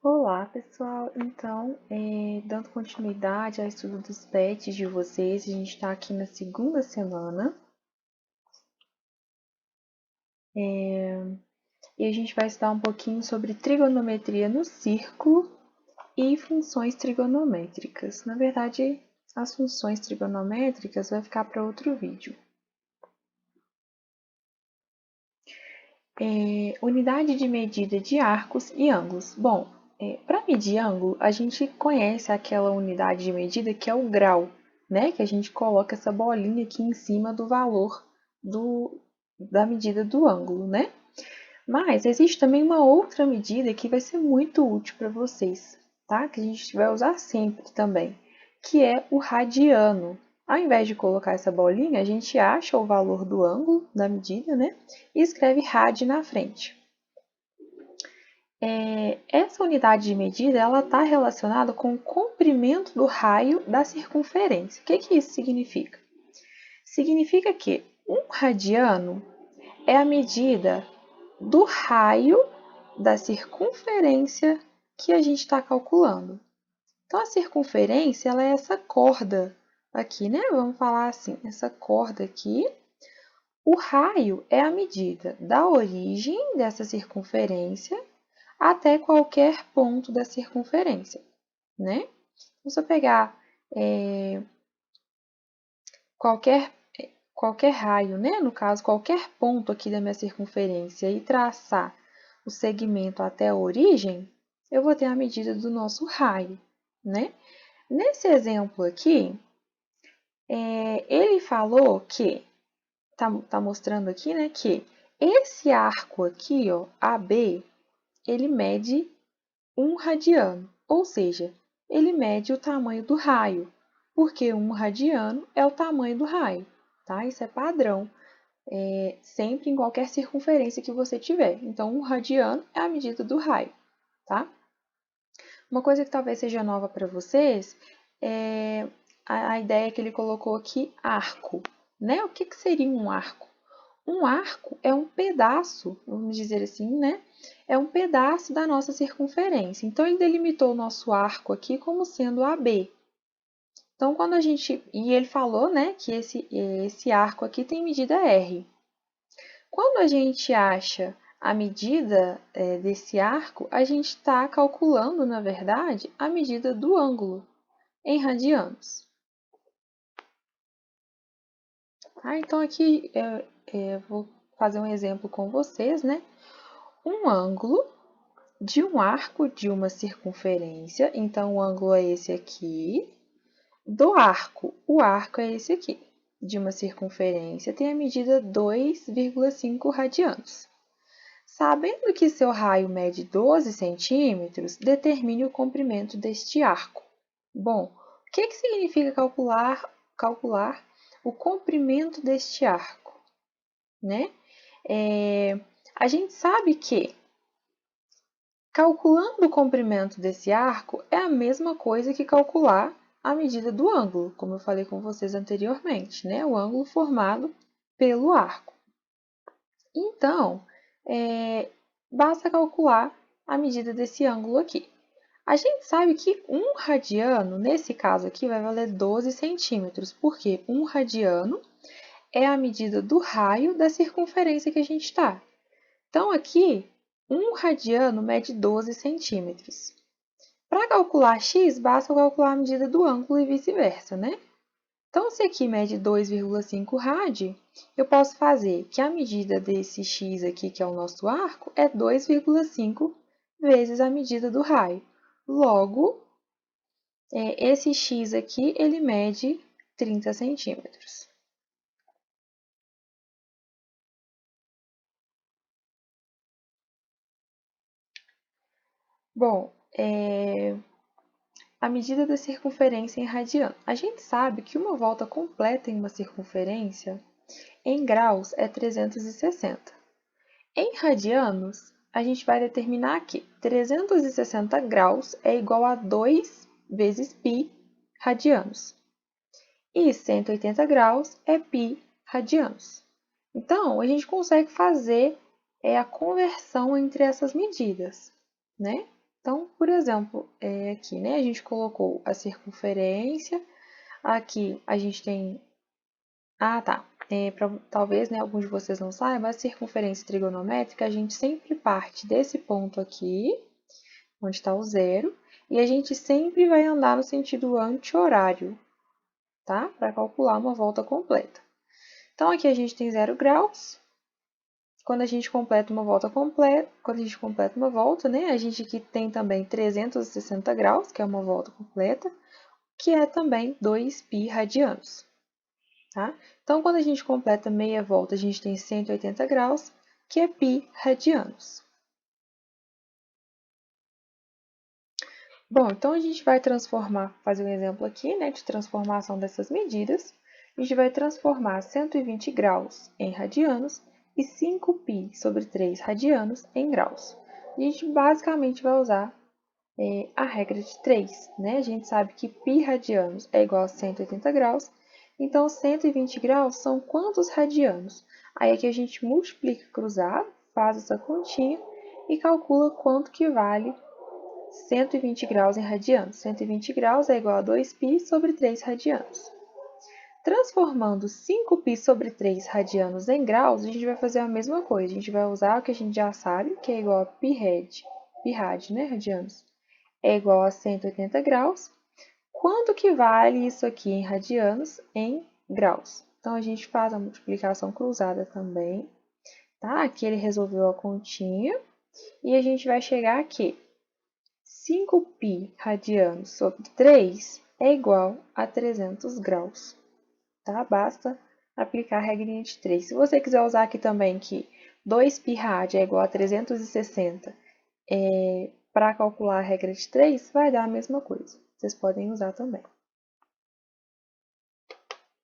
Olá, pessoal! Então, dando continuidade ao estudo dos pets de vocês, a gente está aqui na segunda semana e a gente vai estudar um pouquinho sobre trigonometria no círculo e funções trigonométricas. Na verdade, as funções trigonométricas vai ficar para outro vídeo. Unidade de medida de arcos e ângulos. Bom, para medir ângulo, a gente conhece aquela unidade de medida que é o grau, né? Que a gente coloca essa bolinha aqui em cima do valor da medida do ângulo, né? Mas existe também uma outra medida que vai ser muito útil para vocês, tá? Que a gente vai usar sempre também, que é o radiano. Ao invés de colocar essa bolinha, a gente acha o valor do ângulo da medida, né? E escreve rad na frente. Essa unidade de medida está relacionada com o comprimento do raio da circunferência. O que isso significa? Significa que um radiano é a medida do raio da circunferência que a gente está calculando. Então, a circunferência ela é essa corda aqui, né? Vamos falar assim, essa corda aqui. O raio é a medida da origem dessa circunferência até qualquer ponto da circunferência, né? Então, se eu pegar qualquer raio, né? No caso, qualquer ponto aqui da minha circunferência e traçar o segmento até a origem, eu vou ter a medida do nosso raio, né? Nesse exemplo aqui, ele falou que, tá mostrando aqui, né, que esse arco aqui, ó, AB, ele mede 1 radiano, ou seja, ele mede o tamanho do raio, porque 1 radiano é o tamanho do raio, tá? Isso é padrão, sempre em qualquer circunferência que você tiver. Então, 1 radiano é a medida do raio, tá? Uma coisa que talvez seja nova para vocês é a ideia que ele colocou aqui, arco, né? O que seria um arco? Um arco é um pedaço, vamos dizer assim, né? É um pedaço da nossa circunferência. Então, ele delimitou o nosso arco aqui como sendo AB. Então, quando a gente... E ele falou, né, que esse arco aqui tem medida R. Quando a gente acha a medida desse arco, a gente está calculando, na verdade, a medida do ângulo em radianos. Então, aqui eu vou fazer um exemplo com vocês, né? Um ângulo de um arco de uma circunferência, então o ângulo é esse aqui, do arco, o arco é esse aqui, de uma circunferência, tem a medida 2,5 radianos. Sabendo que seu raio mede 12 centímetros, determine o comprimento deste arco. Bom, o que significa calcular o comprimento deste arco, né? A gente sabe que calculando o comprimento desse arco é a mesma coisa que calcular a medida do ângulo, como eu falei com vocês anteriormente, né? O ângulo formado pelo arco. Então, basta calcular a medida desse ângulo aqui. A gente sabe que 1 radiano, nesse caso aqui, vai valer 12 centímetros, porque 1 radiano é a medida do raio da circunferência que a gente está. Então, aqui, 1 radiano mede 12 centímetros. Para calcular x, basta calcular a medida do ângulo e vice-versa, né? Então, se aqui mede 2,5 rad, eu posso fazer que a medida desse x aqui, que é o nosso arco, é 2,5 vezes a medida do raio. Logo, esse x aqui, ele mede 30 centímetros. Bom, a medida da circunferência em radiano. A gente sabe que uma volta completa em uma circunferência, em graus, é 360. Em radianos, a gente vai determinar que 360 graus é igual a 2 vezes π radianos. E 180 graus é π radianos. Então, a gente consegue fazer a conversão entre essas medidas, né? Então, por exemplo, aqui, né, a gente colocou a circunferência, aqui a gente tem... Ah, tá. Talvez, né, alguns de vocês não saibam, a circunferência trigonométrica, a gente sempre parte desse ponto aqui, onde está o zero, e a gente sempre vai andar no sentido anti-horário, tá? Para calcular uma volta completa. Então, aqui a gente tem 0 graus. Quando a gente completa uma volta né, a gente aqui tem também 360 graus, que é uma volta completa, que é também 2π radianos. Tá? Então, quando a gente completa meia volta, a gente tem 180 graus, que é π radianos. Bom, então a gente vai fazer um exemplo aqui, né, de transformação dessas medidas. A gente vai transformar 120 graus em radianos e 5π sobre 3 radianos em graus. A gente basicamente vai usar a regra de 3, né? A gente sabe que π radianos é igual a 180 graus, então 120 graus são quantos radianos? Aí aqui a gente multiplica cruzado, faz essa continha e calcula quanto que vale 120 graus em radianos. 120 graus é igual a 2π sobre 3 radianos. Transformando 5π sobre 3 radianos em graus, a gente vai fazer a mesma coisa. A gente vai usar o que a gente já sabe, que é igual a π rad, né, radianos, é igual a 180 graus. Quanto que vale isso aqui em radianos em graus? Então, a gente faz a multiplicação cruzada também, tá? Aqui ele resolveu a continha e a gente vai chegar aqui. 5π radianos sobre 3 é igual a 300 graus, tá? Basta aplicar a regrinha de 3. Se você quiser usar aqui também que 2π rad é igual a 360 para calcular a regra de 3, vai dar a mesma coisa. Vocês podem usar também.